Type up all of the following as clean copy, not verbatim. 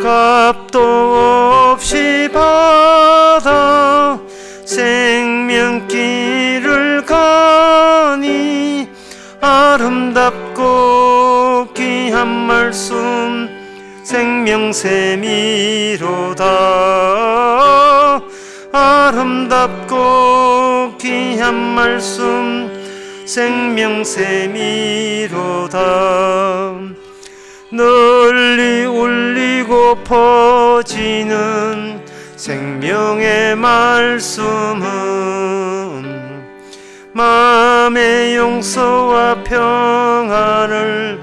값도 없이 받아 생명길을 가니 아름답고 귀한 말씀 생명샘이로다. 아름답고 귀한 말씀 생명샘이로다. 널리 울리고 퍼지는 생명의 말씀은 마음의 용서와 평안을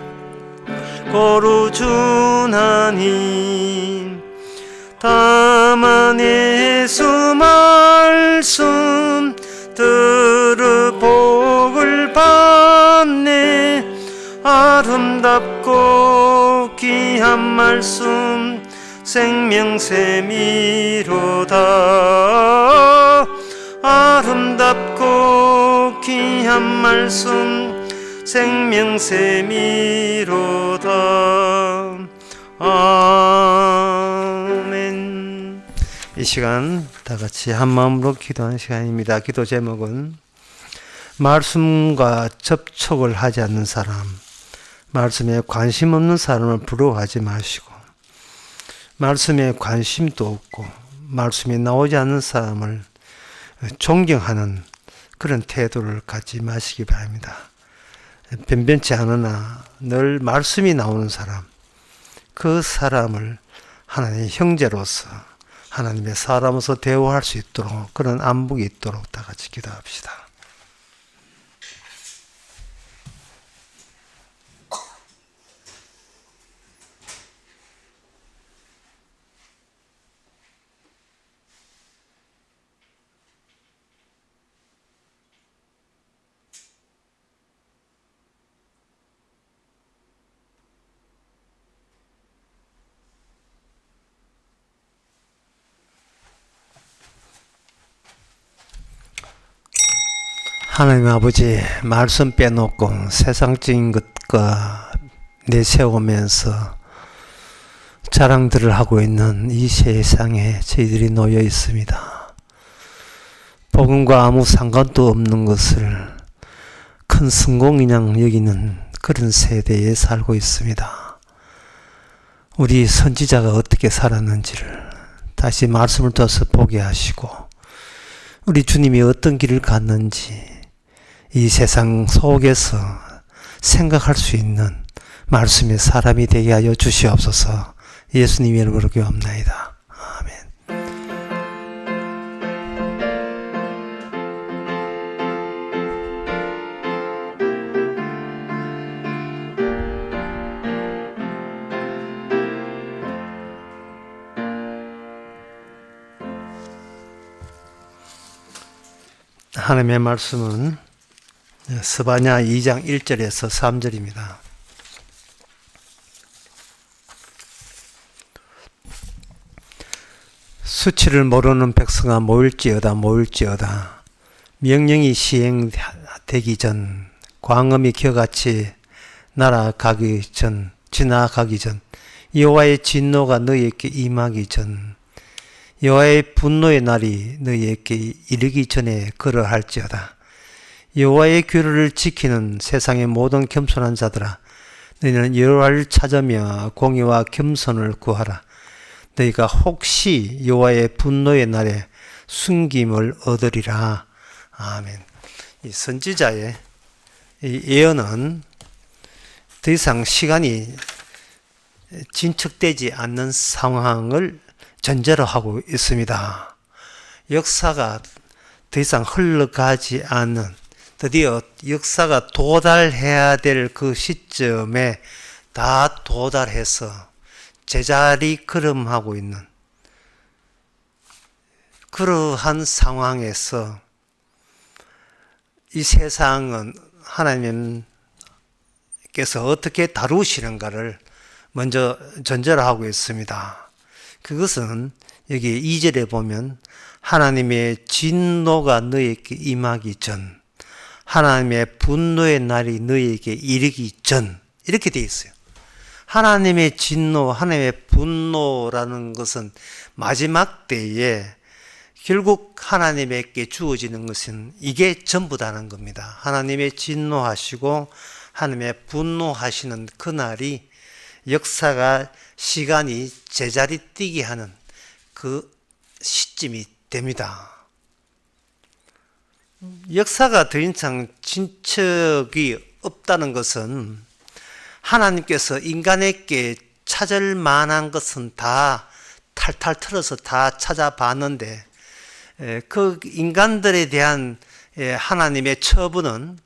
거루주나니 다만 예수 말씀 들으 복을 받네. 아름답고 귀한 말씀 생명샘이로다. 아름답고 귀한 말씀 생명샘이로다. 아멘. 이 시간 다 같이 한 마음으로 기도하는 시간입니다. 기도 제목은 말씀과 접촉을 하지 않는 사람, 말씀에 관심 없는 사람을 부러워하지 마시고, 말씀에 관심도 없고 말씀이 나오지 않는 사람을 존경하는 그런 태도를 갖지 마시기 바랍니다. 변변치 않으나 늘 말씀이 나오는 사람, 그 사람을 하나님의 형제로서 하나님의 사람으로서 대우할 수 있도록, 그런 안목이 있도록 다 같이 기도합시다. 하나님 아버지, 말씀 빼놓고 세상적인 것과 내세우면서 자랑들을 하고 있는 이 세상에 저희들이 놓여 있습니다. 복음과 아무 상관도 없는 것을 큰 성공이냥 여기는 그런 세대에 살고 있습니다. 우리 선지자가 어떻게 살았는지를 다시 말씀을 통해서 보게 하시고, 우리 주님이 어떤 길을 갔는지 이 세상 속에서 생각할 수 있는 말씀의 사람이 되게 하여 주시옵소서. 예수님 이름으로 기도합나이다. 아멘. 하나님의 말씀은 스바냐 2장 1절에서 3절입니다. 수치를 모르는 백성아 모일지어다 모일지어다. 명령이 시행되기 전, 광음이 겨같이 지나가기 전, 여호와의 진노가 너희에게 임하기 전, 여호와의 분노의 날이 너희에게 이르기 전에 그러할지어다. 여호와의 규례를 지키는 세상의 모든 겸손한 자들아, 너희는 여호와를 찾으며 공의와 겸손을 구하라. 너희가 혹시 여호와의 분노의 날에 숨김을 얻으리라. 아멘. 이 선지자의 이 예언은 더 이상 시간이 진척되지 않는 상황을 전제로 하고 있습니다. 역사가 더 이상 흘러가지 않는, 드디어 역사가 도달해야 될 그 시점에 다 도달해서 제자리 걸음하고 있는 그러한 상황에서 이 세상은 하나님께서 어떻게 다루시는가를 먼저 전제로 하고 있습니다. 그것은 여기 2절에 보면 하나님의 진노가 너에게 임하기 전, 하나님의 분노의 날이 너에게 이르기 전, 이렇게 되어 있어요. 하나님의 진노, 하나님의 분노라는 것은 마지막 때에 결국 하나님에게 주어지는 것은 이게 전부다는 겁니다. 하나님의 진노하시고 하나님의 분노하시는 그날이 역사가 시간이 제자리 뛰게 하는 그 시점이 됩니다. 역사가 더 이상 진척이 없다는 것은 하나님께서 인간에게 찾을 만한 것은 다 탈탈 털어서 다 찾아봤는데 그 인간들에 대한 하나님의 처분은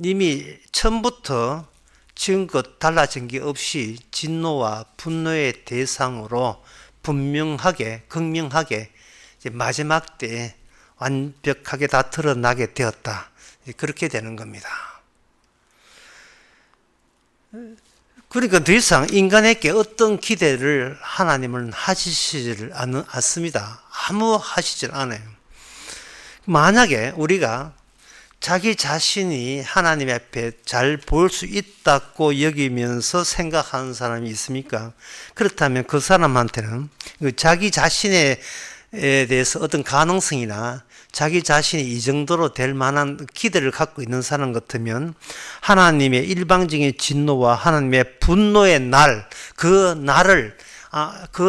이미 처음부터 지금껏 달라진 게 없이 진노와 분노의 대상으로 분명하게 극명하게 마지막 때에 완벽하게 다 드러나게 되었다. 그렇게 되는 겁니다. 그러니까 더 이상 인간에게 어떤 기대를 하나님은 하시질 않습니다. 아무 하시질 않아요. 만약에 우리가 자기 자신이 하나님 앞에 잘 볼 수 있다고 여기면서 생각하는 사람이 있습니까? 그렇다면 그 사람한테는 자기 자신에 대해서 어떤 가능성이나 자기 자신이 이 정도로 될 만한 기대를 갖고 있는 사람 같으면 하나님의 일방적인 진노와 하나님의 분노의 날, 그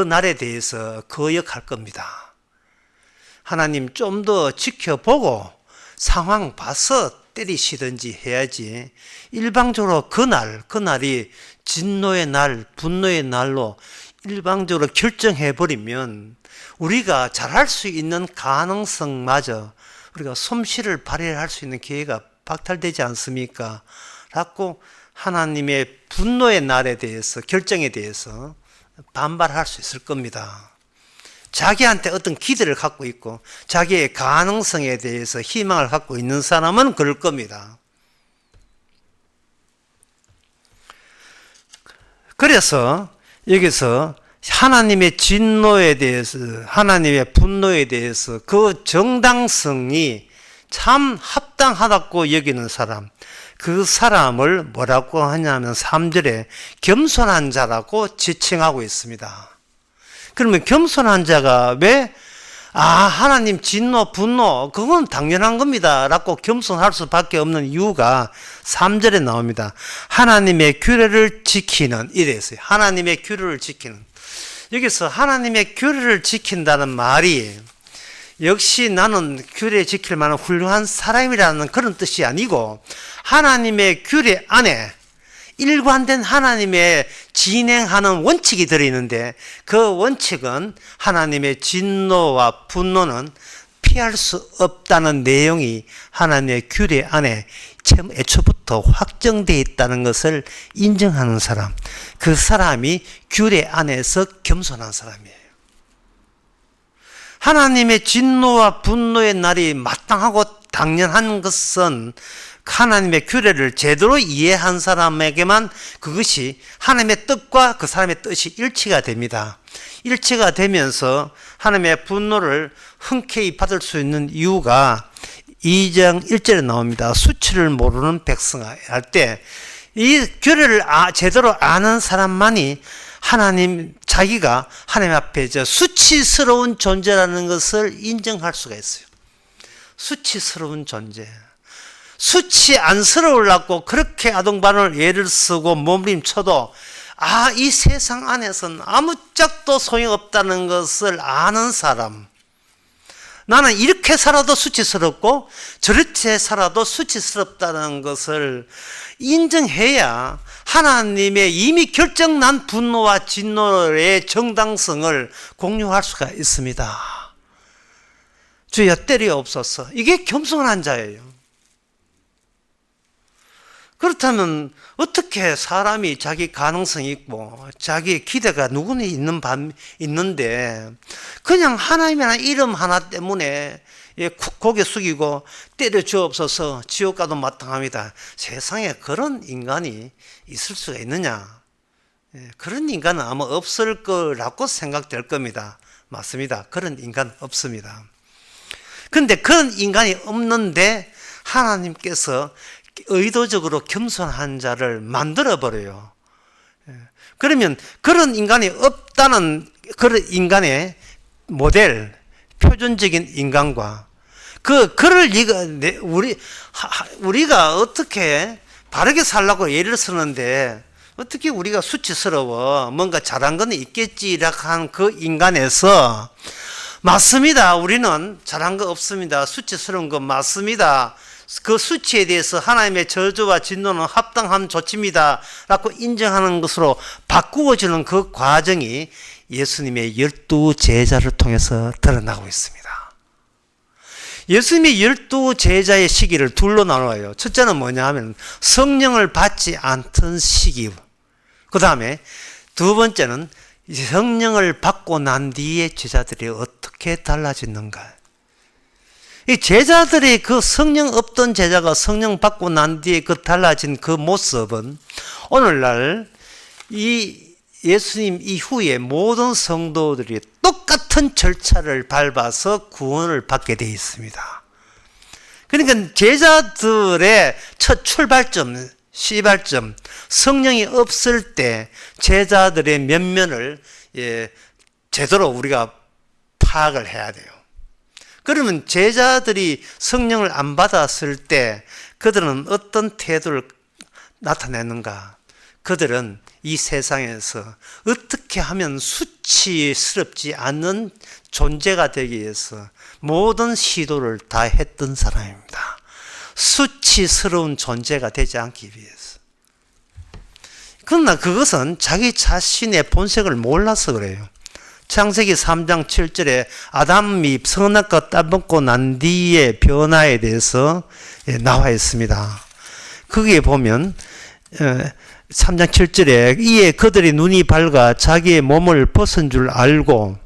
날에 대해서 거역할 겁니다. 하나님 좀 더 지켜보고 상황 봐서 때리시든지 해야지 일방적으로 그날이 진노의 날, 분노의 날로 일방적으로 결정해버리면 우리가 잘할 수 있는 가능성마저 우리가 솜씨를 발휘할 수 있는 기회가 박탈되지 않습니까? 라고 하나님의 분노의 날에 대해서, 결정에 대해서 반발할 수 있을 겁니다. 자기한테 어떤 기대를 갖고 있고 자기의 가능성에 대해서 희망을 갖고 있는 사람은 그럴 겁니다. 그래서 여기서 하나님의 진노에 대해서, 하나님의 분노에 대해서 그 정당성이 참 합당하다고 여기는 사람, 그 사람을 뭐라고 하냐면 3절에 겸손한 자라고 지칭하고 있습니다. 그러면 겸손한 자가 왜 하나님 진노, 분노 그건 당연한 겁니다 라고 겸손할 수밖에 없는 이유가 3절에 나옵니다. 하나님의 규례를 지키는, 이래서요. 하나님의 규례를 지키는. 여기서 하나님의 규례를 지킨다는 말이 역시 나는 규례 지킬 만한 훌륭한 사람이라는 그런 뜻이 아니고 하나님의 규례 안에 일관된 하나님의 진행하는 원칙이 들어있는데 그 원칙은 하나님의 진노와 분노는 피할 수 없다는 내용이 하나님의 규례 안에 처음 애초부터 확정되어 있다는 것을 인정하는 사람, 그 사람이 규례 안에서 겸손한 사람이에요. 하나님의 진노와 분노의 날이 마땅하고 당연한 것은 하나님의 규례를 제대로 이해한 사람에게만 그것이 하나님의 뜻과 그 사람의 뜻이 일치가 됩니다. 일치가 되면서 하나님의 분노를 흔쾌히 받을 수 있는 이유가 2장 1절에 나옵니다. 수치를 모르는 백성아 할 때 이 규례를 제대로 아는 사람만이 자기가 하나님 앞에 수치스러운 존재라는 것을 인정할 수가 있어요. 수치스러운 존재. 수치 안쓰러우려고 그렇게 아동반을 애를 쓰고 몸부림쳐도 이 세상 안에서는 아무짝도 소용없다는 것을 아는 사람. 나는 이렇게 살아도 수치스럽고 저렇게 살아도 수치스럽다는 것을 인정해야 하나님의 이미 결정난 분노와 진노의 정당성을 공유할 수가 있습니다. 주여 때리옵소서. 이게 겸손한 자예요. 그렇다면 어떻게 사람이 자기 가능성이 있고 자기의 기대가 누구나 있는데 그냥 하나님이라는 이름 하나 때문에 고개 숙이고 때려 주옵소서 지옥 가도 마땅합니다. 세상에 그런 인간이 있을 수가 있느냐? 그런 인간은 아마 없을 거라고 생각될 겁니다. 맞습니다. 그런 인간 없습니다. 그런데 그런 인간이 없는데 하나님께서 의도적으로 겸손한 자를 만들어버려요. 그러면 그런 인간이 없다는 그런 인간의 모델, 표준적인 인간과 그럴 우리가 어떻게 바르게 살라고 예를 쓰는데 어떻게 우리가 수치스러워 뭔가 잘한 건 있겠지라고 하는 그 인간에서 맞습니다. 우리는 잘한 거 없습니다. 수치스러운 거 맞습니다. 그 수치에 대해서 하나님의 저주와 진노는 합당한 조치입니다. 라고 인정하는 것으로 바꾸어지는 그 과정이 예수님의 12제자를 통해서 드러나고 있습니다. 예수님의 12제자의 시기를 둘로 나눠요. 첫째는 뭐냐 하면 성령을 받지 않던 시기. 그 다음에 두 번째는 성령을 받고 난 뒤에 제자들이 어떻게 달라지는가. 이 제자들의 그 성령 없던 제자가 성령 받고 난 뒤에 그 달라진 그 모습은 오늘날 이 예수님 이후에 모든 성도들이 똑같은 절차를 밟아서 구원을 받게 되어 있습니다. 그러니까 제자들의 첫 출발점, 시발점, 성령이 없을 때 제자들의 면면을 제대로 우리가 파악을 해야 돼요. 그러면 제자들이 성령을 안 받았을 때 그들은 어떤 태도를 나타내는가? 그들은 이 세상에서 어떻게 하면 수치스럽지 않는 존재가 되기 위해서 모든 시도를 다 했던 사람입니다. 수치스러운 존재가 되지 않기 위해서. 그러나 그것은 자기 자신의 본색을 몰라서 그래요. 창세기 3장 7절에 아담이 선악과 따먹고 난 뒤의 변화에 대해서 나와 있습니다. 거기에 보면 3장 7절에 이에 그들의 눈이 밝아 자기의 몸을 벗은 줄 알고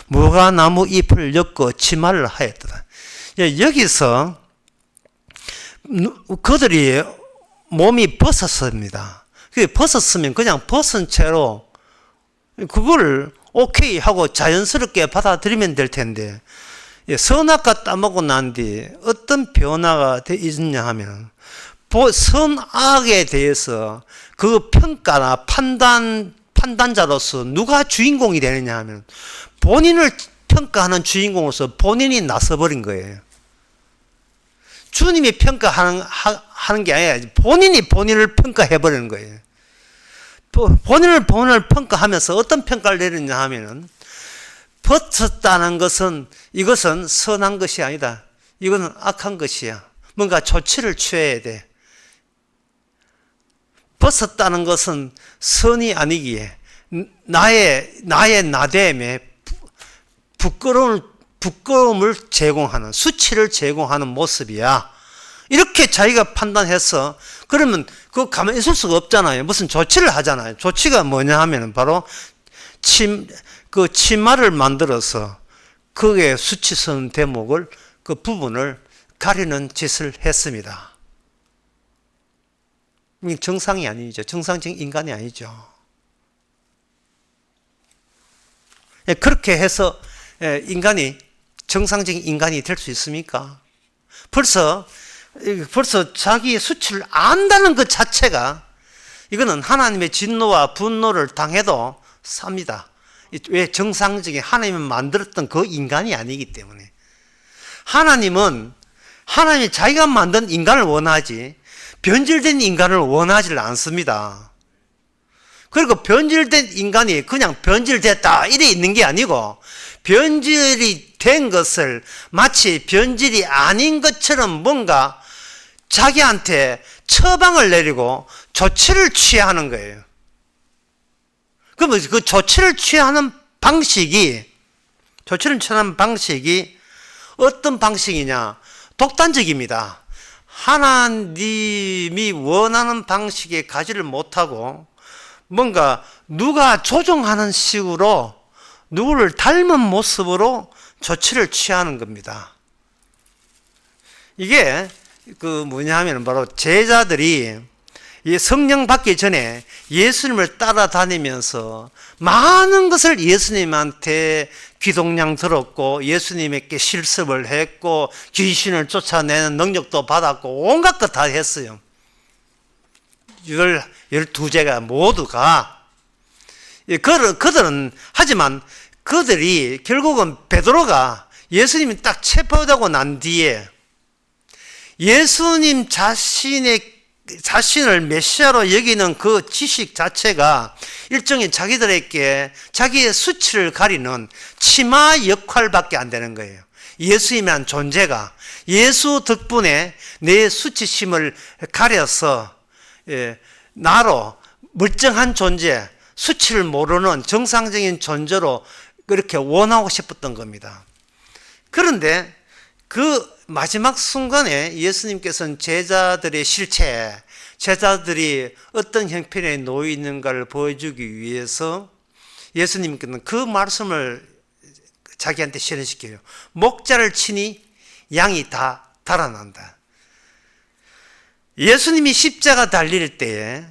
무화과나무 잎을 엮어 치마를 하였더라. 여기서 그들이 몸이 벗었습니다. 벗었으면 그냥 벗은 채로 그걸 오케이 하고 자연스럽게 받아들이면 될 텐데 선악과 따먹고 난 뒤 어떤 변화가 있느냐 하면 선악에 대해서 그 평가나 판단자로서 누가 주인공이 되느냐 하면 본인을 평가하는 주인공으로서 본인이 나서버린 거예요. 주님이 평가하는 게 아니라 본인이 본인을 평가해버리는 거예요. 본인을 평가하면서 어떤 평가를 내리냐 하면은 벗었다는 것은 이것은 선한 것이 아니다. 이거는 악한 것이야. 뭔가 조치를 취해야 돼. 벗었다는 것은 선이 아니기에 나의 나됨에 부끄러움을 제공하는, 수치를 제공하는 모습이야. 이렇게 자기가 판단해서 그러면 그거 가만히 있을 수가 없잖아요. 무슨 조치를 하잖아요. 조치가 뭐냐 하면 바로 그 치마를 만들어서 그게 수치스러운 대목을 그 부분을 가리는 짓을 했습니다. 정상이 아니죠. 정상적인 인간이 아니죠. 그렇게 해서 인간이 정상적인 인간이 될 수 있습니까? 벌써 자기의 수치를 안다는 것 자체가 이거는 하나님의 진노와 분노를 당해도 삽니다. 왜? 정상적인 하나님이 만들었던 그 인간이 아니기 때문에. 하나님이 자기가 만든 인간을 원하지 변질된 인간을 원하지 않습니다. 그리고 변질된 인간이 그냥 변질됐다 이래 있는 게 아니고 변질이 된 것을 마치 변질이 아닌 것처럼 뭔가 자기한테 처방을 내리고 조치를 취하는 거예요. 그러면 그 조치를 취하는 방식이 어떤 방식이냐? 독단적입니다. 하나님이 원하는 방식에 가지를 못하고 뭔가 누가 조종하는 식으로 누구를 닮은 모습으로 조치를 취하는 겁니다. 이게 뭐냐면 바로 제자들이 성령 받기 전에 예수님을 따라다니면서 많은 것을 예수님한테 귀동냥 들었고 예수님에게 실습을 했고 귀신을 쫓아내는 능력도 받았고 온갖 것 다 했어요. 12제가 모두가 그들은 하지만 그들이 결국은 베드로가 예수님이 딱 체포되고 난 뒤에 예수님 자신을 메시아로 여기는 그 지식 자체가 일종의 자기들에게 자기의 수치를 가리는 치마 역할밖에 안 되는 거예요. 예수님이란 존재가 예수 덕분에 내 수치심을 가려서 나로 멀쩡한 존재, 수치를 모르는 정상적인 존재로 그렇게 원하고 싶었던 겁니다. 그런데 그 마지막 순간에 예수님께서는 제자들의 실체, 제자들이 어떤 형편에 놓여 있는가를 보여주기 위해서 예수님께서는 그 말씀을 자기한테 실현시켜요. 목자를 치니 양이 다 달아난다. 예수님이 십자가 달릴 때에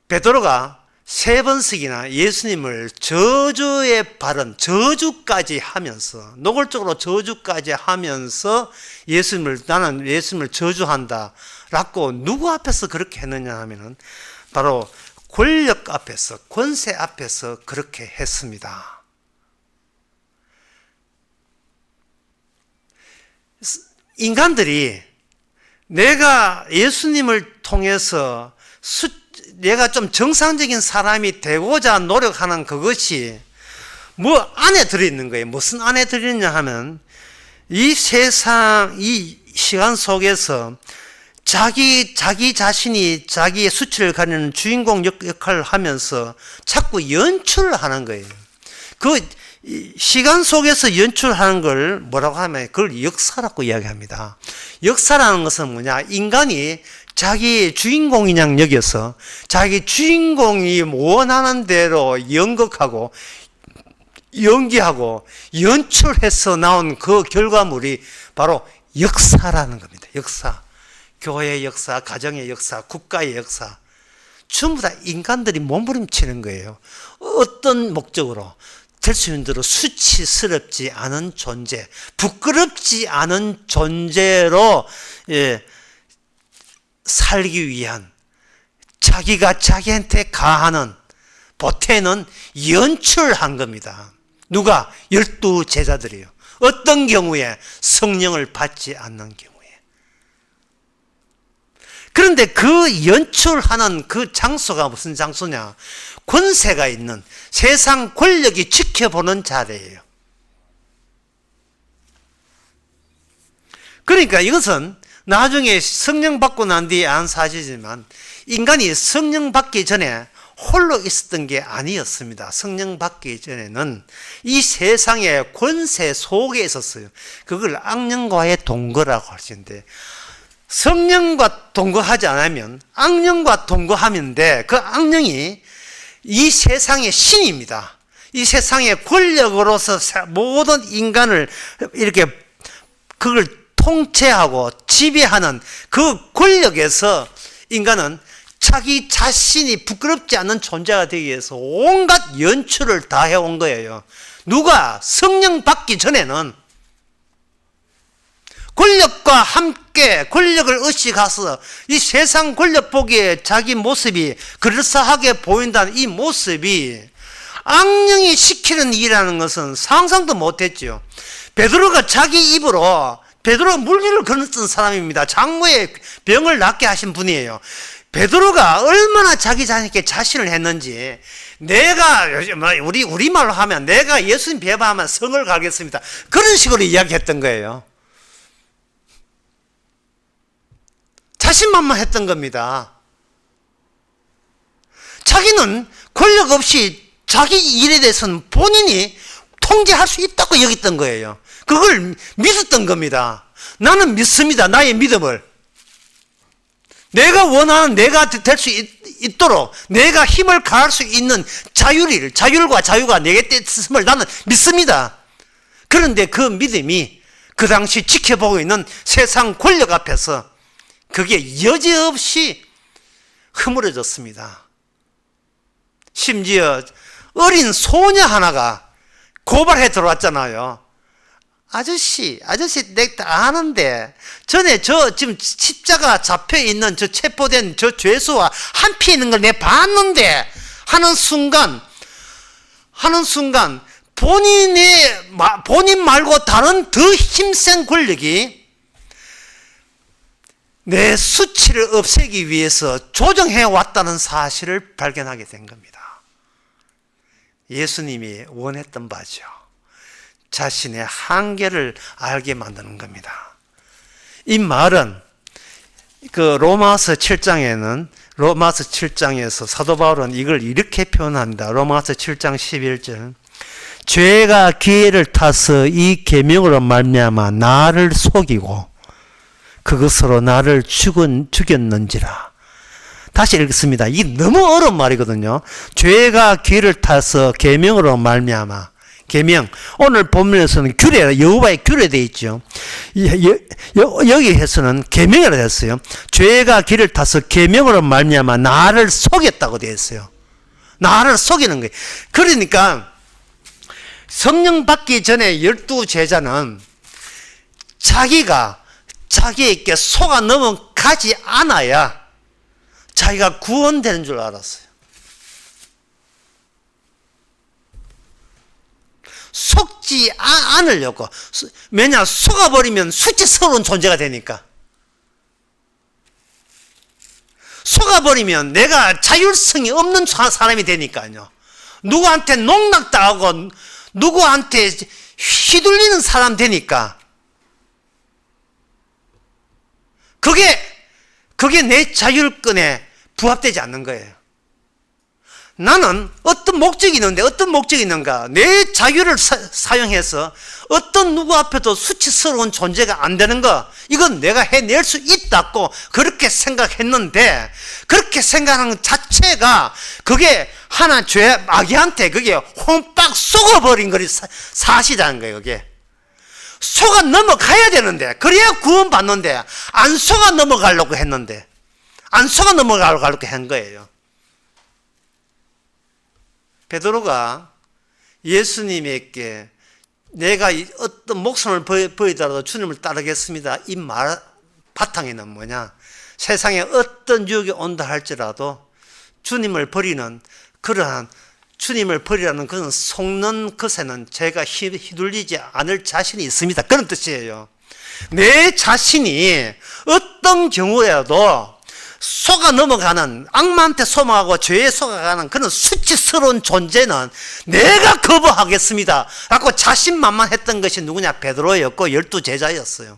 베드로가 3번씩이나 예수님을 저주의 발언, 저주까지 하면서, 노골적으로 저주까지 하면서 나는 예수님을 저주한다 라고 누구 앞에서 그렇게 했느냐 하면은 바로 권력 앞에서, 권세 앞에서 그렇게 했습니다. 인간들이 내가 예수님을 통해서 내가 좀 정상적인 사람이 되고자 노력하는 그것이 뭐 안에 들어있는 거예요. 무슨 안에 들어있냐 하면 이 세상, 이 시간 속에서 자기 자신이 자기의 수치를 가리는 주인공 역할을 하면서 자꾸 연출을 하는 거예요. 그 시간 속에서 연출하는 걸 뭐라고 하면 그걸 역사라고 이야기합니다. 역사라는 것은 뭐냐? 인간이 자기의 주인공이냐 여겨서 자기 주인공이 원하는 대로 연극하고 연기하고 연출해서 나온 그 결과물이 바로 역사라는 겁니다. 역사. 교회의 역사, 가정의 역사, 국가의 역사. 전부 다 인간들이 몸부림치는 거예요. 어떤 목적으로? 될 수 있는 대로 수치스럽지 않은 존재, 부끄럽지 않은 존재로 살기 위한 자기가 자기한테 가하는 보태는 연출한 겁니다. 누가? 12제자들이요. 어떤 경우에? 성령을 받지 않는 경우에. 그런데 그 연출하는 그 장소가 무슨 장소냐? 권세가 있는 세상 권력이 지켜보는 자리예요. 그러니까 이것은 나중에 성령 받고 난 뒤에 안 사실이지만 인간이 성령 받기 전에 홀로 있었던 게 아니었습니다. 성령 받기 전에는 이 세상의 권세 속에 있었어요. 그걸 악령과의 동거라고 하시는데 성령과 동거하지 않으면 악령과 동거하면 돼. 그 악령이 이 세상의 신입니다. 이 세상의 권력으로서 모든 인간을 이렇게 그걸 통제하고 지배하는 그 권력에서 인간은 자기 자신이 부끄럽지 않는 존재가 되기 위해서 온갖 연출을 다 해온 거예요. 누가? 성령 받기 전에는 권력과 함께 권력을 의식해서 이 세상 권력 보기에 자기 모습이 그럴싸하게 보인다는 이 모습이 악령이 시키는 일이라는 것은 상상도 못했죠. 베드로가 자기 입으로 베드로가 물리를 건넜던 사람입니다. 장모의 병을 낫게 하신 분이에요. 베드로가 얼마나 자기 자신에게 자신을 했는지 내가 우리말로 하면 내가 예수님 배반하면 성을 갈겠습니다. 그런 식으로 이야기했던 거예요. 자신만만했던 겁니다. 자기는 권력 없이 자기 일에 대해서는 본인이 통제할 수 있다고 여겼던 거예요. 그걸 믿었던 겁니다. 나는 믿습니다. 나의 믿음을. 내가 원하는 내가 될 수 있도록 내가 힘을 가할 수 있는 자율과 자유가 내게 있음을 나는 믿습니다. 그런데 그 믿음이 그 당시 지켜보고 있는 세상 권력 앞에서 그게 여지없이 허물어졌습니다. 심지어 어린 소녀 하나가 고발해 들어왔잖아요. 아저씨, 내가 다 아는데, 전에 지금 십자가 잡혀 있는 체포된 죄수와 한피 있는 걸 내가 봤는데, 하는 순간, 본인 말고 다른 더 힘센 권력이 내 수치를 없애기 위해서 조정해 왔다는 사실을 발견하게 된 겁니다. 예수님이 원했던 바죠. 자신의 한계를 알게 만드는 겁니다. 이 말은 로마서 7장에서 사도 바울은 이걸 이렇게 표현합니다. 로마서 7장 11절. 죄가 기회를 타서 이 계명으로 말미암아 나를 속이고 그것으로 나를 죽였는지라. 다시 읽겠습니다. 이게 너무 어려운 말이거든요. 죄가 기회를 타서 계명으로 말미암아. 계명. 오늘 본문에서는 규례, 여호와의 규례 되어 있죠. 여기에서는 계명이라 했어요. 죄가 길을 타서 계명으로 말미암아 나를 속였다고 되어 있어요. 나를 속이는 거예요. 그러니까 성령 받기 전에 12제자는 자기에게 속아 넘어가지 않아야 자기가 구원되는 줄 알았어요. 속지 않으려고. 왜냐? 속아버리면 수치스러운 존재가 되니까. 속아버리면 내가 자율성이 없는 사람이 되니까요. 누구한테 농락당하고 누구한테 휘둘리는 사람 되니까. 그게 내 자율권에 부합되지 않는 거예요. 나는 어떤 목적이 있는가? 내 자유를 사용해서 어떤 누구 앞에도 수치스러운 존재가 안 되는 거, 이건 내가 해낼 수 있다고 그렇게 생각했는데, 그렇게 생각하는 것 자체가 그게 하나 마귀한테 그게 혼빡 속아버린 것이 사실이라는 거예요. 그게 속아 넘어가야 되는데, 그래야 구원받는데 안 속아 넘어가려고 했는데, 안 속아 넘어가려고 한 거예요. 베드로가 예수님에게 내가 어떤 목숨을 버리더라도 주님을 따르겠습니다. 이 말 바탕에는 뭐냐? 세상에 어떤 유혹이 온다 할지라도 주님을 버리라는 그런 속는 것에는 제가 휘둘리지 않을 자신이 있습니다. 그런 뜻이에요. 내 자신이 어떤 경우에도 속아 넘어가는, 악마한테 속아가고 죄에 속아가는 그런 수치스러운 존재는 내가 거부하겠습니다 라고 자신만만했던 것이 누구냐? 베드로였고 12제자였어요.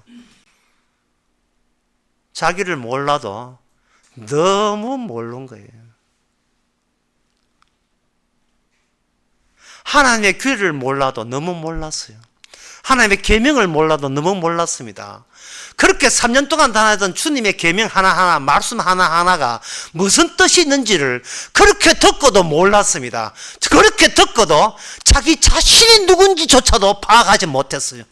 자기를 몰라도 너무 모르는 거예요. 하나님의 규례를 몰라도 너무 몰랐어요. 하나님의 계명을 몰라도 너무 몰랐습니다. 그렇게 3년 동안 다녔던 주님의 계명 하나하나, 말씀 하나하나가 무슨 뜻이 있는지를 그렇게 듣고도 몰랐습니다. 그렇게 듣고도 자기 자신이 누군지조차도 파악하지 못했어요.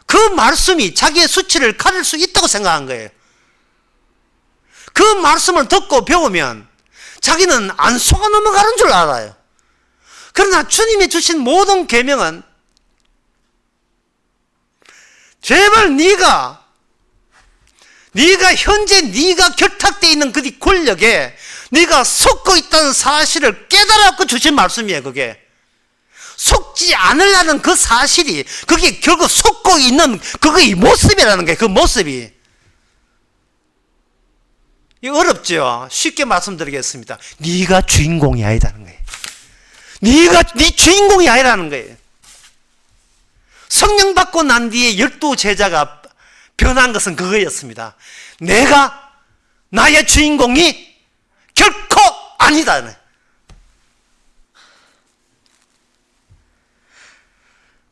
그 말씀이 자기의 수치를 가릴 수 있다고 생각한 거예요. 그 말씀을 듣고 배우면 자기는 안 속아 넘어가는 줄 알아요. 그러나 주님이 주신 모든 계명은 제발 네가 현재 네가 결탁되어 있는 그 권력에 네가 속고 있다는 사실을 깨달았고 주신 말씀이에요. 그게 속지 않으려는 그 사실이 그게 결국 속고 있는 그거의 모습이라는 거예요. 그 모습이 이거 어렵죠. 쉽게 말씀드리겠습니다. 네가 주인공이 아니라는 거예요. 네 주인공이 아니라는 거예요. 성령 받고 난 뒤에 12제자가 변한 것은 그거였습니다. 내가 나의 주인공이 결코 아니다.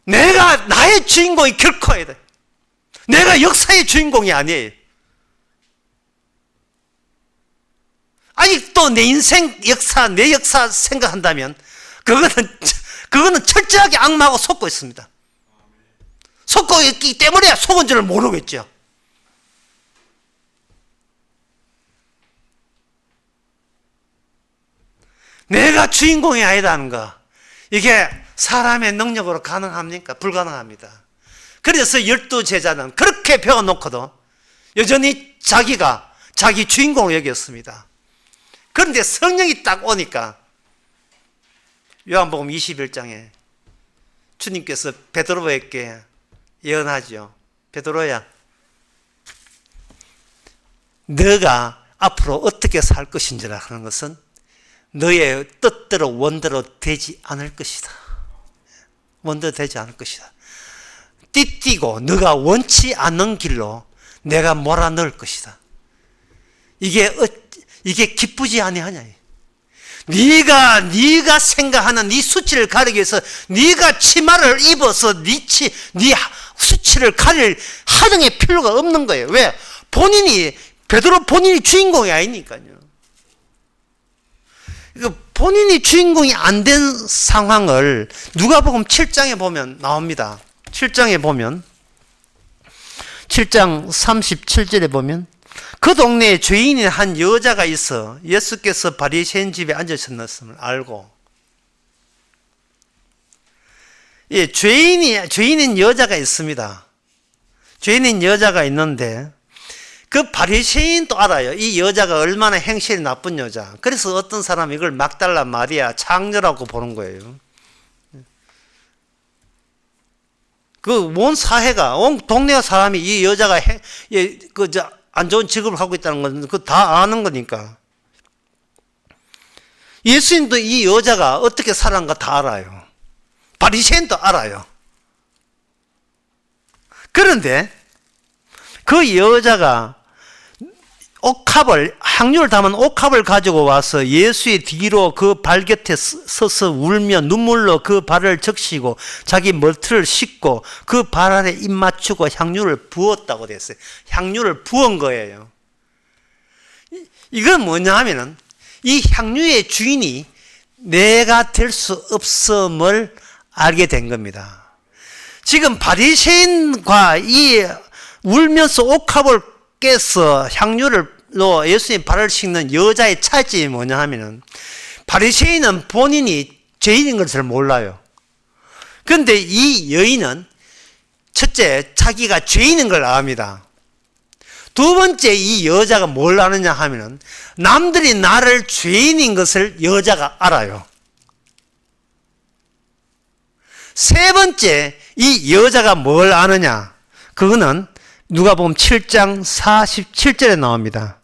내가 나의 주인공이 결코 아니다. 내가 역사의 주인공이 아니에요. 아직도 내 인생 역사, 내 역사 생각한다면 그거는 철저하게 악마하고 속고 있습니다. 속고 있기 때문에 속은 줄을 모르겠죠. 내가 주인공이 아니라는 거, 이게 사람의 능력으로 가능합니까? 불가능합니다. 그래서 12제자는 그렇게 배워놓고도 여전히 자기가 자기 주인공을 여겼습니다. 그런데 성령이 딱 오니까 요한복음 21장에 주님께서 베드로에게 예언하죠. 베드로야, 너가 앞으로 어떻게 살 것인지라 하는 것은 너의 뜻대로 원대로 되지 않을 것이다. 원대로 되지 않을 것이다. 띠띠고 너가 원치 않는 길로 내가 몰아넣을 것이다. 이게 기쁘지 아니하냐. 네가 생각하는 네 수치를 가리기 위해서 네가 치마를 입어서 네 수치를 가릴 하등의 필요가 없는 거예요. 왜? 베드로 본인이 주인공이 아니니까요. 본인이 주인공이 안 된 상황을 누가복음 7장에 보면 나옵니다. 7장에 보면 7장 37절에 보면 그 동네에 죄인인 한 여자가 있어 예수께서 바리새인 집에 앉으셨음을 알고, 예, 죄인인 여자가 있습니다. 죄인인 여자가 있는데 그 바리새인도 알아요. 이 여자가 얼마나 행실이 나쁜 여자. 그래서 어떤 사람이 이걸 막달라 마리아 창녀라고 보는 거예요. 그 온 사회가, 온 동네 사람이 이 여자가 안 좋은 직업을 하고 있다는 건 그거 다 아는 거니까. 예수님도 이 여자가 어떻게 살았는가 다 알아요. 바리새인도 알아요. 그런데 그 여자가 향유를 담은 옥합을 가지고 와서 예수의 뒤로 그 발 곁에 서서 울며 눈물로 그 발을 적시고 자기 머리를 씻고 그 발 아래 입 맞추고 향유를 부었다고 됐어요. 향유를 부은 거예요. 이건 뭐냐 하면은 이 향유의 주인이 내가 될 수 없음을 알게 된 겁니다. 지금 바리새인과 이 울면서 옥합을 깨서 향유로 예수님 발을 씻는 여자의 차이점이 뭐냐 하면은 바리새인은 본인이 죄인인 것을 몰라요. 그런데 이 여인은 첫째 자기가 죄인인 걸 압니다. 두 번째 이 여자가 뭘 아느냐 하면은 남들이 나를 죄인인 것을 여자가 알아요. 세 번째 이 여자가 뭘 아느냐, 그거는 누가복음 7장 47절에 나옵니다.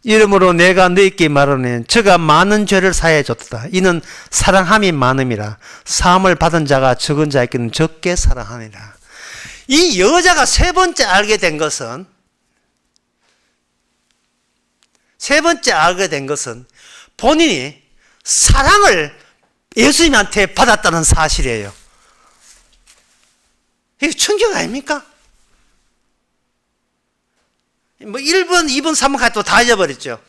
이러므로 내가 너희에게 말하노니 저가 많은 죄를 사하여 줬다. 이는 사랑함이 많음이라. 사함을 받은 자가 적은 자에게는 적게 사랑하니라. 이 여자가 세 번째 알게 된 것은 본인이 사랑을 예수님한테 받았다는 사실이에요. 이게 충격 아닙니까? 1번, 2번, 3번까지 또 다 잊어버렸죠.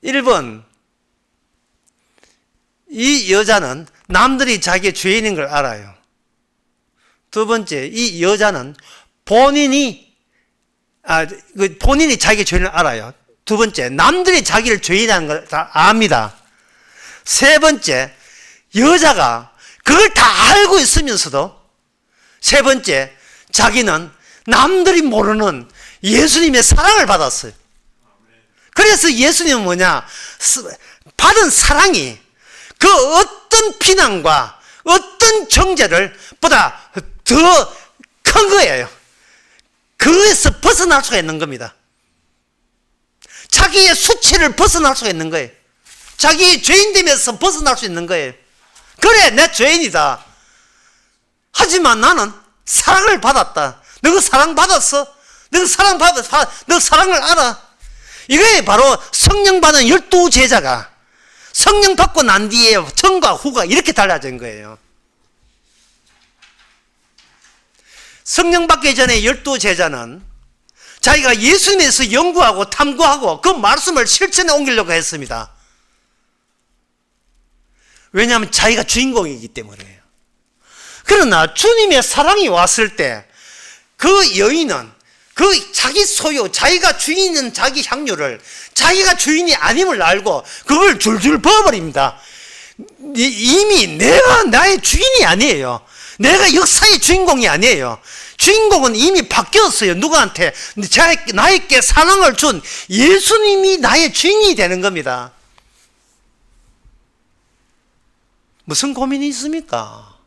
1번, 이 여자는 남들이 자기의 죄인인 걸 알아요. 두 번째, 이 여자는 본인이 자기의 죄인을 알아요. 두 번째, 남들이 자기를 죄인이라는 걸 다 압니다. 세 번째, 여자가 그걸 다 알고 있으면서도 세 번째, 자기는 남들이 모르는 예수님의 사랑을 받았어요. 그래서 예수님은 뭐냐? 받은 사랑이 그 어떤 비난과 어떤 정죄를 보다 더 큰 거예요. 그에서 벗어날 수가 있는 겁니다. 자기의 수치를 벗어날 수가 있는 거예요. 자기의 죄인됨에서 벗어날 수 있는 거예요. 그래, 내 죄인이다. 하지만 나는 사랑을 받았다. 너가 사랑받았어? 너가 너 사랑을 알아? 이게 바로 성령 받은 12제자가 성령 받고 난 뒤에 전과 후가 이렇게 달라진 거예요. 성령 받기 전에 12제자는 자기가 예수님에서 연구하고 탐구하고 그 말씀을 실천에 옮기려고 했습니다. 왜냐하면 자기가 주인공이기 때문이에요. 그러나 주님의 사랑이 왔을 때 그 여인은 그 자기 소유, 자기가 주인인 자기 향유를 자기가 주인이 아님을 알고 그걸 줄줄 부어버립니다. 이미 내가 나의 주인이 아니에요. 내가 역사의 주인공이 아니에요. 주인공은 이미 바뀌었어요. 누구한테? 나에게 사랑을 준 예수님이 나의 주인이 되는 겁니다. 무슨 고민이 있습니까?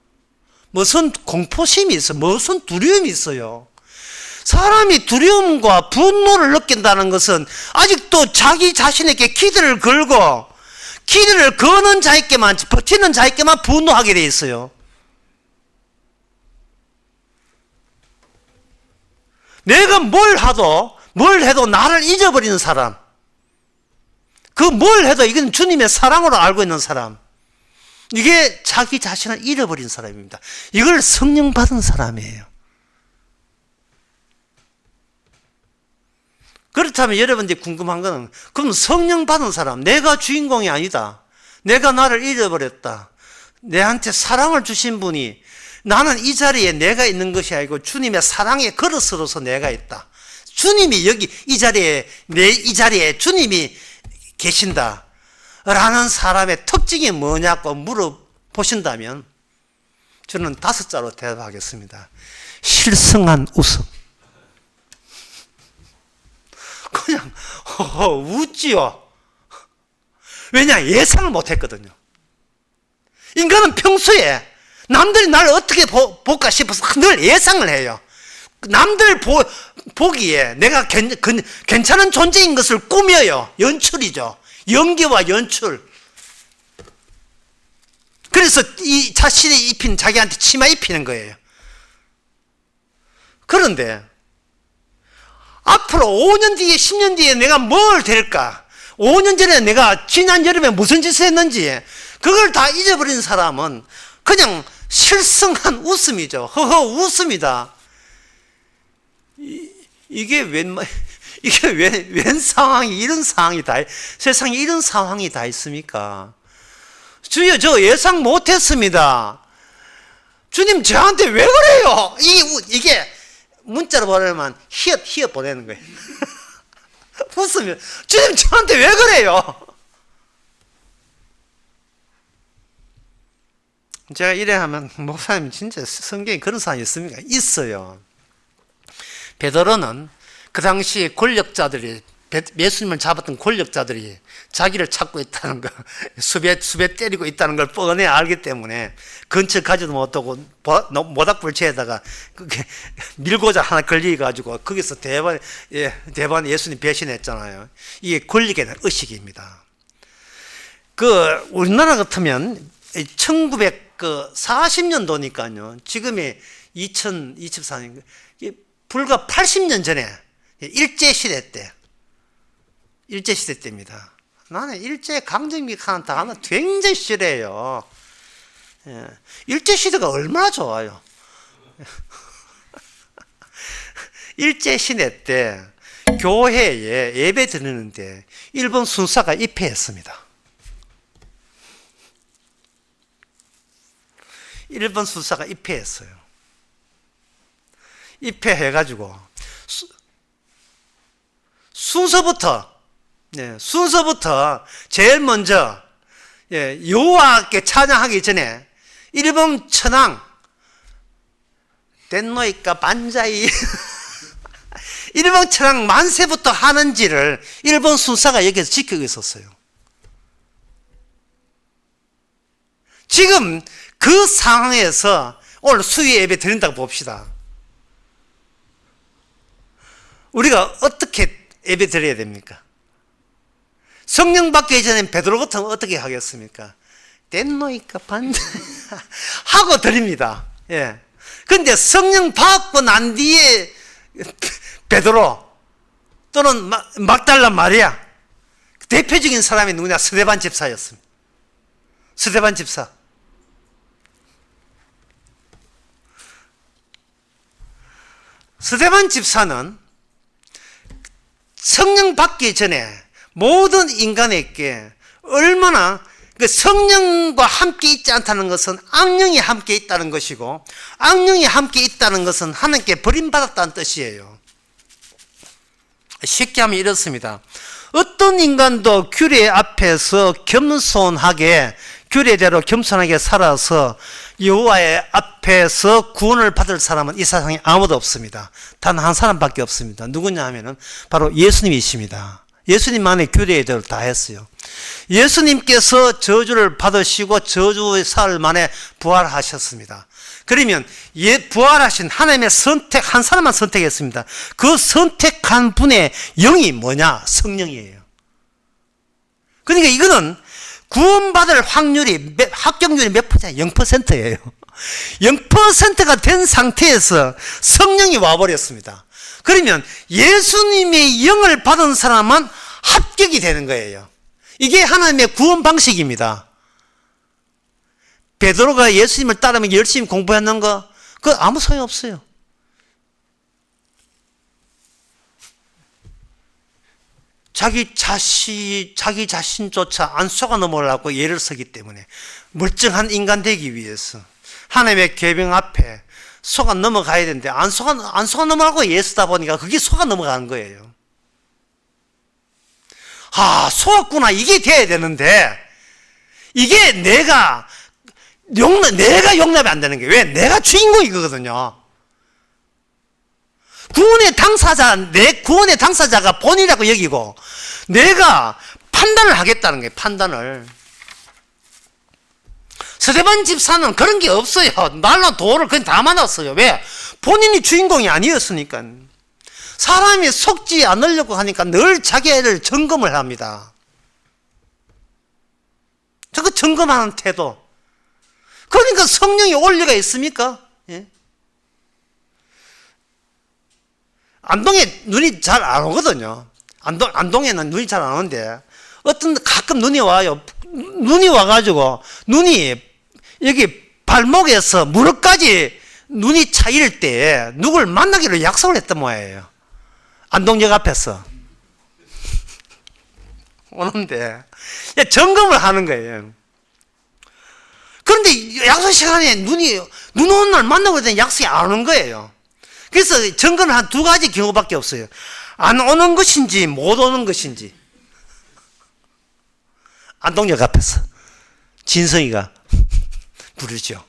무슨 공포심이 있어요? 무슨 두려움이 있어요? 사람이 두려움과 분노를 느낀다는 것은 아직도 자기 자신에게 기대를 걸고 기대를 거는 자에게만, 버티는 자에게만 분노하게 돼 있어요. 내가 뭘 해도 나를 잊어버리는 사람, 그 뭘 해도 이건 주님의 사랑으로 알고 있는 사람, 이게 자기 자신을 잃어버린 사람입니다. 이걸 성령 받은 사람이에요. 그렇다면 여러분들이 궁금한 거는, 그럼 성령 받은 사람, 내가 주인공이 아니다, 내가 나를 잃어버렸다, 내한테 사랑을 주신 분이, 나는 이 자리에 내가 있는 것이 아니고 주님의 사랑의 그릇으로서 내가 있다, 주님이 여기 이 자리에 주님이 계신다 라는 사람의 특징이 뭐냐고 물어보신다면 저는 5자로 대답하겠습니다. 실성한 웃음. 그냥 웃지요. 왜냐? 예상을 못했거든요. 인간은 평소에 남들이 나를 어떻게 볼까 싶어서 늘 예상을 해요. 남들 보기에 내가 괜찮은 존재인 것을 꾸며요. 연출이죠. 연기와 연출. 그래서 이 자신이 입힌, 자기한테 치마 입히는 거예요. 그런데 앞으로 5년 뒤에 10년 뒤에 내가 뭘 될까, 5년 전에 내가 지난 여름에 무슨 짓을 했는지 그걸 다 잊어버린 사람은 그냥 실성한 웃음이죠. 허허 웃음이다. 이게 웬 상황이, 이런 상황이 세상에 이런 상황이 다 있습니까? 주여, 저 예상 못했습니다. 주님 저한테 왜 그래요? 이게 문자로 보내면 히읗 보내는 거예요. 웃으면 주님 저한테 왜 그래요? 제가 이래 하면 목사님 진짜 성경에 그런 사람이 있습니까? 있어요. 베드로는 그 당시 권력자들이, 예수님을 잡았던 권력자들이 자기를 찾고 있다는 거, 수배 때리고 있다는 걸 뻔히 알기 때문에 근처 가지도 못하고 모닥불체에다가 밀고자 하나 걸려가지고 거기서 대반 예수님 배신했잖아요. 이게 권력에 대한 의식입니다. 우리나라 같으면 1940년도니까요. 지금이 2024년, 불과 80년 전에 일제시대 때입니다. 나는 일제강점기라는 단어 굉장히 싫어해요. 일제시대가 얼마나 좋아요. 일제시대 때 교회에 예배 드리는데 일본 순사가 입회했습니다. 일본 순사가 입회했어요. 입회해가지고 순서부터 제일 먼저 여호와께 찬양하기 전에 일본 천황 덴노이까 반자이 일본 천황 만세부터 하는지를 일본 순사가 여기서 지키고 있었어요. 지금 그 상황에서 오늘 수요 예배 드린다고 봅시다. 우리가 어떻게 예배 드려야 됩니까? 성령 받기 전에 베드로 같으면 어떻게 하겠습니까? 덴노이까 반자 하고 드립니다. 예. 근데 성령 받고 난 뒤에 베드로 또는 막달라 마리아, 대표적인 사람이 누구냐? 스데반 집사였습니다. 스데반 집사. 스데반 집사는 성령 받기 전에 모든 인간에게 얼마나 그 성령과 함께 있지 않다는 것은 악령이 함께 있다는 것이고, 악령이 함께 있다는 것은 하나님께 버림받았다는 뜻이에요. 쉽게 하면 이렇습니다. 어떤 인간도 규례 앞에서 겸손하게, 규례대로 겸손하게 살아서 여호와의 앞에서 구원을 받을 사람은 이 세상에 아무도 없습니다. 단 한 사람밖에 없습니다. 누구냐 하면은 바로 예수님이십니다. 예수님만의 규례대로 다 했어요. 예수님께서 저주를 받으시고 저주의 사흘 만에 부활하셨습니다. 그러면 부활하신 하나님의 선택, 한 사람만 선택했습니다. 그 선택한 분의 영이 뭐냐? 성령이에요. 그러니까 이거는 구원받을 확률이, 합격률이 몇 %냐? 0%예요. 0%가 된 상태에서 성령이 와버렸습니다. 그러면 예수님의 영을 받은 사람은 합격이 되는 거예요. 이게 하나님의 구원 방식입니다. 베드로가 예수님을 따르면 열심히 공부했는 거, 그거 아무 소용없어요. 자기 자신조차 안 속아 넘어가려고 예를 쓰기 때문에, 멀쩡한 인간 되기 위해서 하나님의 계명 앞에 속아 넘어가야 되는데 안 속아 넘어가고 예 쓰다 보니까 그게 속아 넘어가는 거예요. 속았구나, 이게 돼야 되는데 이게 내가 용납이 안 되는 게, 왜? 내가 주인공이거든요. 구원의 당사자가 본이라고 여기고 내가 판단을 하겠다는 거예요. 판단을. 스데반 집사는 그런 게 없어요. 날로 도를 그냥 다 만났어요. 왜? 본인이 주인공이 아니었으니까. 사람이 속지 않으려고 하니까 늘 자기를 점검을 합니다. 저거 점검하는 태도. 그러니까 성령이 올 리가 있습니까? 예? 안동에 눈이 잘 안 오거든요. 안동에는 눈이 잘 안 오는데 어떤 가끔 눈이 와요. 눈이 와가지고 눈이 여기 발목에서 무릎까지 눈이 차일 때 누굴 만나기로 약속을 했던 모양이에요. 안동역 앞에서 오는데 점검을 하는 거예요. 그런데 약속 시간에 눈 오는 날 만나고 있더니 약속이 안 오는 거예요. 그래서 점검은 한 두 가지 경우밖에 없어요. 안 오는 것인지 못 오는 것인지. 안동역 앞에서 진성이가 부르죠.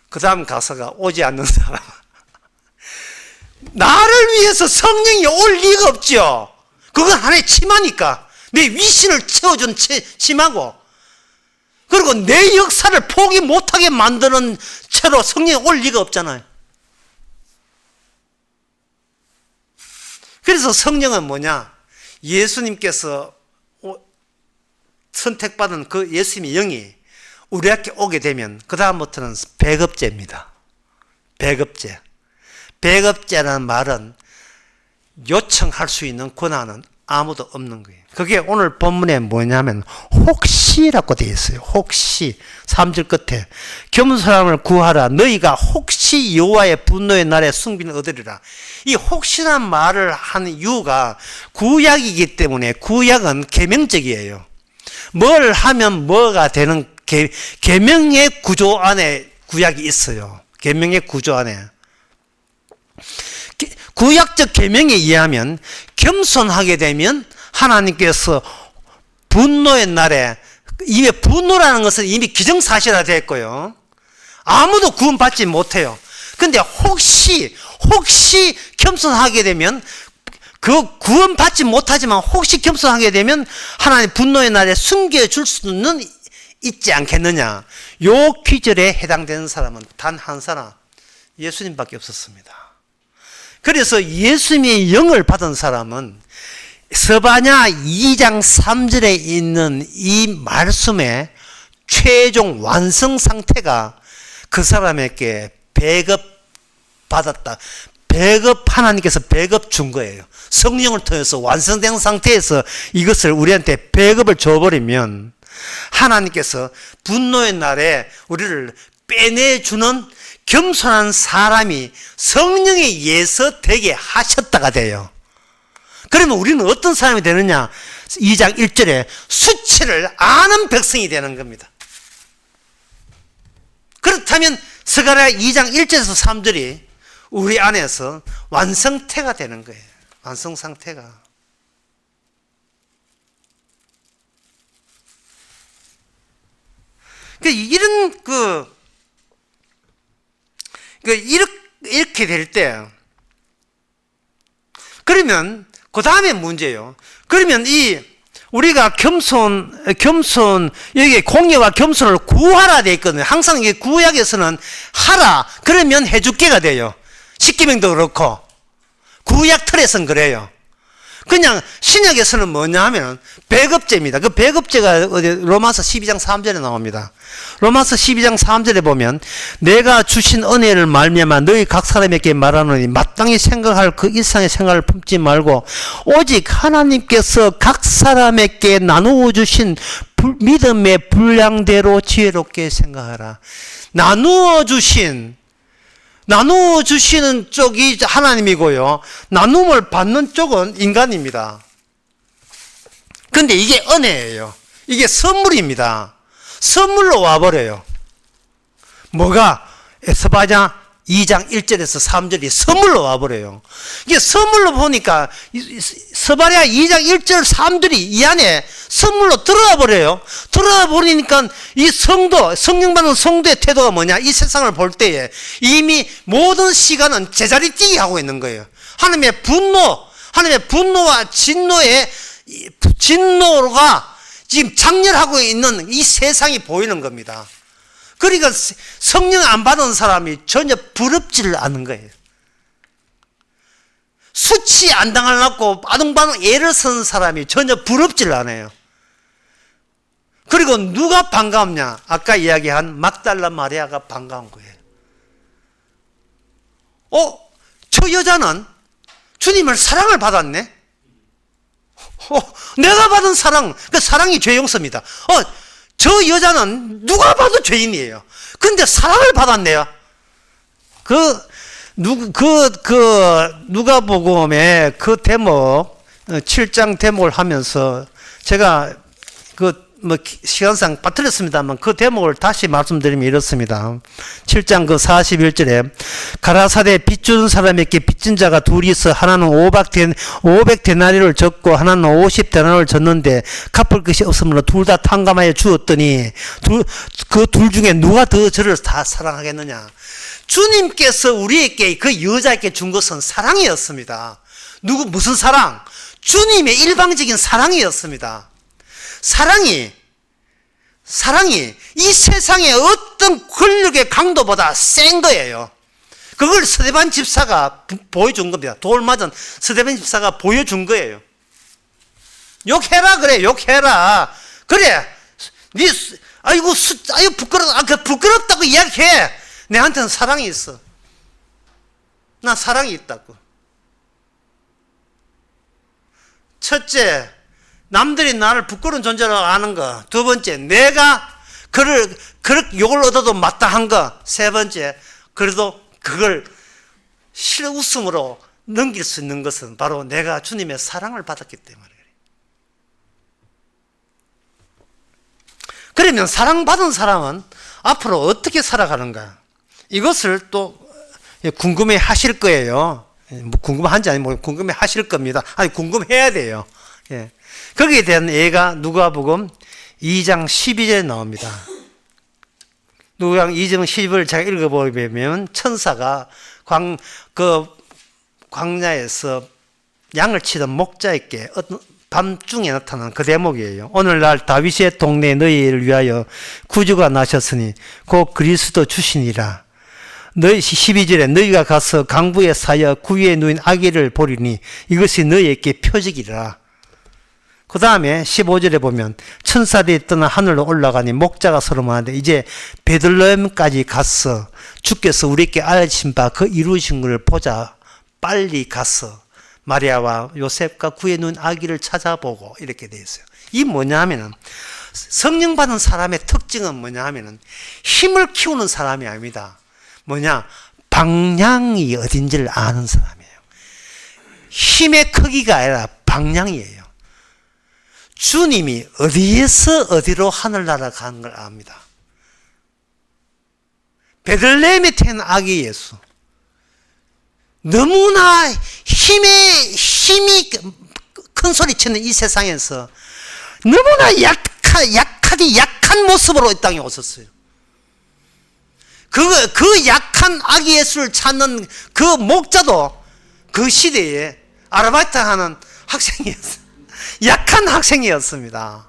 그 다음 가사가 오지 않는 사람. 나를 위해서 성령이 올 리가 없죠. 그건 하나의 치마니까. 내 위신을 채워준 치마고, 그리고 내 역사를 포기 못하게 만드는 채로 성령이 올 리가 없잖아요. 그래서 성령은 뭐냐? 예수님께서 선택받은 그 예수님의 영이 우리에게 오게 되면 그 다음부터는 배급제입니다. 배급제. 배급제라는 말은 요청할 수 있는 권한은 아무도 없는 거예요. 그게 오늘 본문에 뭐냐면 혹시라고 되어 있어요. 혹시 3절 끝에 겸손함을 구하라. 너희가 혹시 여호와의 분노의 날에 승비를 얻으리라. 이 혹시란 말을 하는 이유가 구약이기 때문에, 구약은 계명적이에요. 뭘 하면 뭐가 되는 계명의 구조 안에 구약이 있어요. 계명의 구조 안에. 구약적 계명에 의하면 겸손하게 되면 하나님께서 분노의 날에, 이미 분노라는 것은 이미 기정사실화 됐고요. 아무도 구원받지 못해요. 근데 혹시 겸손하게 되면, 그 구원받지 못하지만 혹시 겸손하게 되면 하나님 분노의 날에 숨겨줄 수는 있지 않겠느냐. 요 기절에 해당되는 사람은 단 한 사람, 예수님밖에 없었습니다. 그래서 예수님의 영을 받은 사람은 스바냐 2장 3절에 있는 이 말씀의 최종 완성 상태가 그 사람에게 배급받았다. 하나님께서 배급 준 거예요. 성령을 통해서 완성된 상태에서 이것을 우리한테 배급을 줘버리면 하나님께서 분노의 날에 우리를 빼내주는 겸손한 사람이 성령의 예서 되게 하셨다가 돼요. 그러면 우리는 어떤 사람이 되느냐? 2장 1절에 수치를 아는 백성이 되는 겁니다. 그렇다면 스가랴 2장 1절에서 3절이 우리 안에서 완성태가 되는 거예요. 완성 상태가. 이런 이렇게 될 때, 그러면 그 다음에 문제예요. 그러면 우리가 겸손, 여기 공의와 겸손을 구하라 되어 있거든요. 항상 이게 구약에서는 하라, 그러면 해줄게가 돼요. 십계명도 그렇고, 구약 틀에서는 그래요. 그냥 신약에서는 뭐냐 하면 배급제입니다. 그 배급제가 로마서 12장 3절에 나옵니다. 로마서 12장 3절에 보면 내가 주신 은혜를 말미암아 너희 각 사람에게 말하노니 마땅히 생각할 그 이상의 생각을 품지 말고 오직 하나님께서 각 사람에게 나누어 주신 믿음의 분량대로 지혜롭게 생각하라. 나누어 주시는 쪽이 하나님이고요. 나눔을 받는 쪽은 인간입니다. 근데 이게 은혜예요. 이게 선물입니다. 선물로 와버려요. 뭐가? 에스바냐 2장 1절에서 3절이 선물로 와버려요. 이게 선물로 보니까 스바랴 2장 1절 3절이 이 안에 선물로 들어와 버려요. 들어와 버리니까 이 성령 받는 성도의 태도가 뭐냐? 이 세상을 볼 때에 이미 모든 시간은 제자리 뛰기 하고 있는 거예요. 하나님의 분노와 진노가 지금 장렬하고 있는 이 세상이 보이는 겁니다. 그러니까 성령 안 받은 사람이 전혀 부럽지를 않은 거예요. 수치 안 당하려고 아등바등 애를 쓰는 사람이 전혀 부럽지를 않아요. 그리고 누가 반갑냐? 아까 이야기한 막달라 마리아가 반가운 거예요. 저 여자는 주님을 사랑을 받았네? 내가 받은 사랑, 그 사랑이 죄 용서입니다. 저 여자는 누가 봐도 죄인이에요. 근데 사랑을 받았네요. 누가복음의 그 대목, 7장 대목을 하면서 제가 시간상 빠뜨렸습니다만 그 대목을 다시 말씀드리면 이렇습니다. 7장 41절에 가라사대 빚주는 사람에게 빚진 자가 둘이 있어 하나는 500데나리를 졌고 하나는 50데나리를 졌는데 갚을 것이 없으므로 둘 다 탕감하여 주었더니 그 둘 중에 누가 더 저를 다 사랑하겠느냐? 주님께서 우리에게 그 여자에게 준 것은 사랑이었습니다. 무슨 사랑? 주님의 일방적인 사랑이었습니다. 사랑이 이 세상의 어떤 권력의 강도보다 센 거예요. 그걸 스데반 집사가 보여준 겁니다. 돌 맞은 스데반 집사가 보여준 거예요. 욕해라 그래, 욕해라. 그래, 아이고 부끄럽다고 이야기해. 내한테는 사랑이 있어. 나 사랑이 있다고. 첫째, 남들이 나를 부끄러운 존재라고 아는 거. 두 번째, 내가 그렇게 욕을 얻어도 마땅한 거. 세 번째, 그래도 그걸 실웃음으로 넘길 수 있는 것은 바로 내가 주님의 사랑을 받았기 때문에 그래요. 그러면 사랑받은 사람은 앞으로 어떻게 살아가는가? 이것을 또 궁금해 하실 거예요. 궁금한지 아니면 궁금해 하실 겁니다. 아니, 궁금해야 돼요. 예. 거기에 대한 예가 누가복음 2장 12절에 나옵니다. 누가복음 2장 12절을 제가 읽어보면 천사가 광야에서 양을 치던 목자에게 밤중에 나타난 그 대목이에요. 오늘날 다윗의 동네 너희를 위하여 구주가 나셨으니 곧 그리스도 주시니라. 12절에 너희가 가서 강부에 사여 구유에 누인 아기를 보리니 이것이 너희에게 표적이라. 그 다음에 15절에 보면 천사들이 떠나 하늘로 올라가니 목자가 서로 말하는데 이제 베들레헴까지 갔어. 주께서 우리에게 알려주신 바 그 이루신 것을 보자. 빨리 갔어. 마리아와 요셉과 구에 누운 아기를 찾아보고 이렇게 되어 있어요. 이 뭐냐 하면은 성령 받은 사람의 특징은 뭐냐 하면은 힘을 키우는 사람이 아닙니다. 뭐냐? 방향이 어딘지를 아는 사람이에요. 힘의 크기가 아니라 방향이에요. 주님이 어디에서 어디로 하늘나라 가는 걸 압니다. 베들레헴에 태어난 아기 예수. 너무나 힘이 큰 소리 치는 이 세상에서 너무나 약한 모습으로 이 땅에 오셨어요. 그 약한 아기 예수를 찾는 그 목자도 그 시대에 아르바이트 하는 학생이었어요. 약한 학생이었습니다.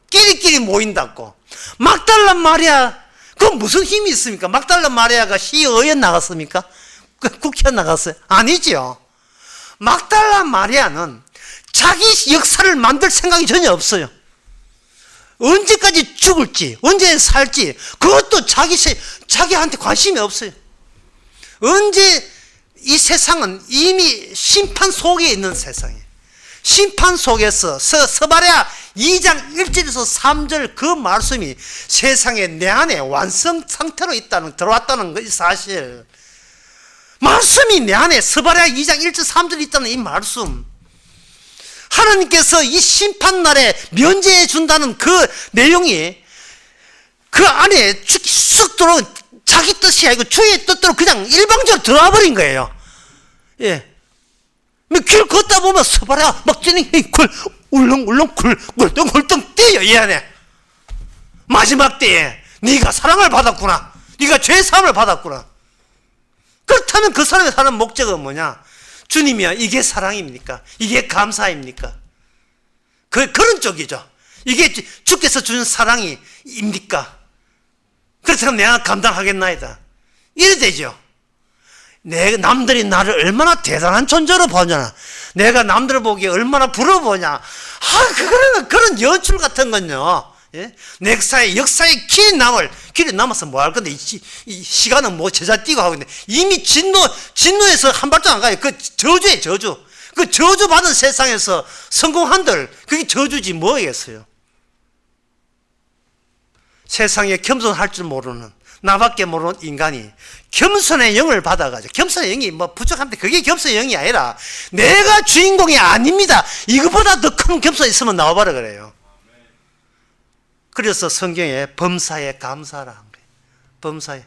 끼리끼리 모인다고. 막달라 마리아, 그건 무슨 힘이 있습니까? 막달라 마리아가 시의원 나갔습니까? 국회의원 나갔어요? 아니죠. 막달라 마리아는 자기 역사를 만들 생각이 전혀 없어요. 언제까지 죽을지, 언제 살지, 그것도 자기한테 관심이 없어요. 언제 이 세상은 이미 심판 속에 있는 세상이에요. 심판 속에서 스바랴 2장 1절에서 3절 그 말씀이 세상에 내 안에 완성 상태로 들어왔다는 것이 사실. 말씀이 내 안에 스바랴 2장 1절 3절 있다는 이 말씀. 하나님께서 이 심판날에 면제해 준다는 그 내용이 그 안에 쑥 들어 자기 뜻이 아니고 주의 뜻대로 그냥 일방적으로 들어와 버린 거예요. 예. 길 걷다 보면 서봐라 막 찌는 울렁울렁 굴렁굴렁 뛰어요. 이 안에 마지막 때에 네가 사랑을 받았구나, 네가 죄사함을 받았구나. 그렇다면 그 사람의 사는 목적은 뭐냐? 주님이야, 이게 사랑입니까? 이게 감사입니까? 그런 쪽이죠. 이게 주께서 주는 사랑입니까? 그렇다면 내가 감당하겠나이다, 이래 되죠. 남들이 나를 얼마나 대단한 존재로 보냐, 내가 남들 보기에 얼마나 부러워보냐, 그런 연출 같은 건요, 예? 역사의 길이 남아서 뭐 할 건데, 이 시간은 뭐 제자 뛰고 하고 있는데, 이미 진노에서 한 발짝 안 가요. 그 저주예요, 저주. 그 저주받은 세상에서 성공한들, 그게 저주지 뭐겠어요. 세상에 겸손할 줄 모르는, 나밖에 모르는 인간이 겸손의 영을 받아가지고, 겸손의 영이 뭐 부족한데 그게 겸손의 영이 아니라 내가 주인공이 아닙니다, 이거보다 더 큰 겸손이 있으면 나와봐라 그래요. 그래서 성경에 범사에 감사라 한 거예요. 범사에.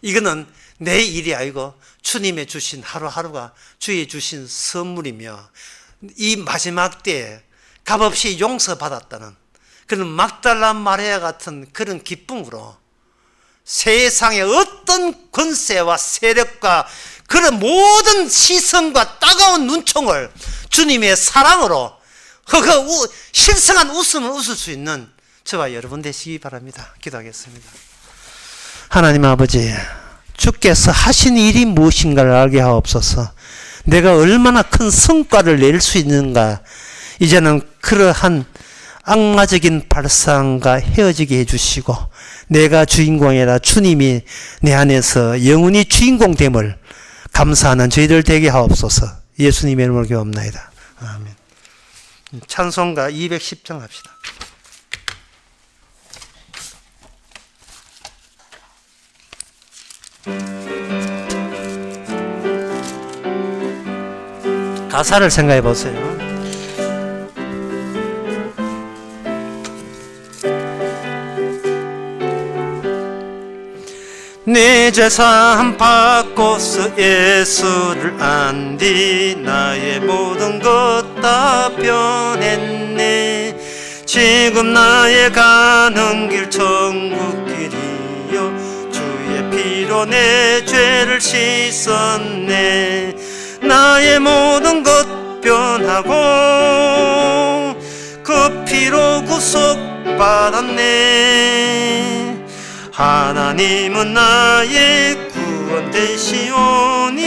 이거는 내 일이 아니고 주님의 주신 하루하루가 주의 주신 선물이며, 이 마지막 때에 값없이 용서받았다는 그런 막달라 마리아 같은 그런 기쁨으로 세상의 어떤 권세와 세력과 그런 모든 시선과 따가운 눈총을 주님의 사랑으로 실성한 웃음을 웃을 수 있는 저와 여러분 되시기 바랍니다. 기도하겠습니다. 하나님 아버지, 주께서 하신 일이 무엇인가를 알게 하옵소서. 내가 얼마나 큰 성과를 낼 수 있는가, 이제는 그러한 악마적인 발상과 헤어지게 해주시고, 내가 주인공이 아니라 주님이 내 안에서 영원히 주인공됨을 감사하는 저희들 되게 하옵소서. 예수님의 이름으로 기도합나이다. 아멘. 찬송가 210장 합시다. 가사를 생각해 보세요. 내 죄사함 받고서 예수를 안디 나의 모든 것 다 변했네. 지금 나의 가는 길 천국 길이요, 주의 피로 내 죄를 씻었네. 나의 모든 것 변하고 그 피로 구속받았네. 하나님은 나의 구원 되시오니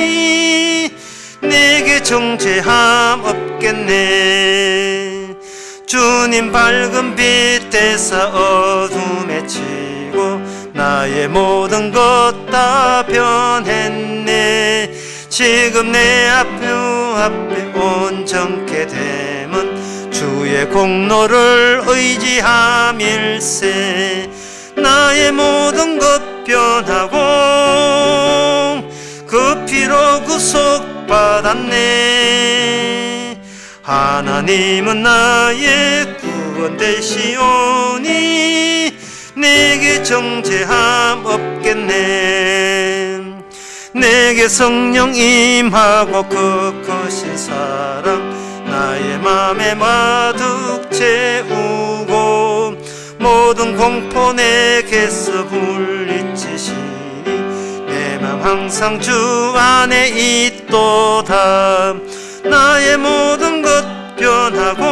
내게 정죄함 없겠네. 주님 밝은 빛 되사 어둠에 치고 나의 모든 것 다 변했네. 지금 내 앞에 온전케 됨은 주의 공로를 의지함일세. 나의 모든 것 변하고 그 피로 구속받았네. 하나님은 나의 구원 되시오니 내게 정죄함 없겠네. 내게 성령 임하고 그 크신 사랑 나의 맘에 마득 채우고 모든 공포 내게서 물리치시니 내 맘 항상 주 안에 있도다. 나의 모든 것 변하고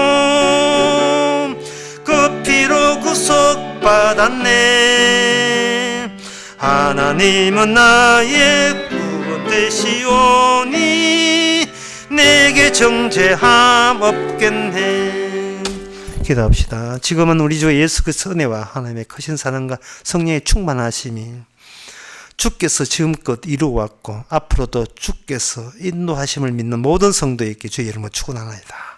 그 피로 구속받았네. 하나님은 나의 구원 되시오니 내게 정죄함 없겠네. 기도합시다. 지금은 우리 주 예수 그리스도의 은혜와 하나님의 크신 사랑과 성령의 충만하심이 주께서 지금껏 이루어왔고 앞으로도 주께서 인도하심을 믿는 모든 성도에게 주의 이름으로 축원하나이다.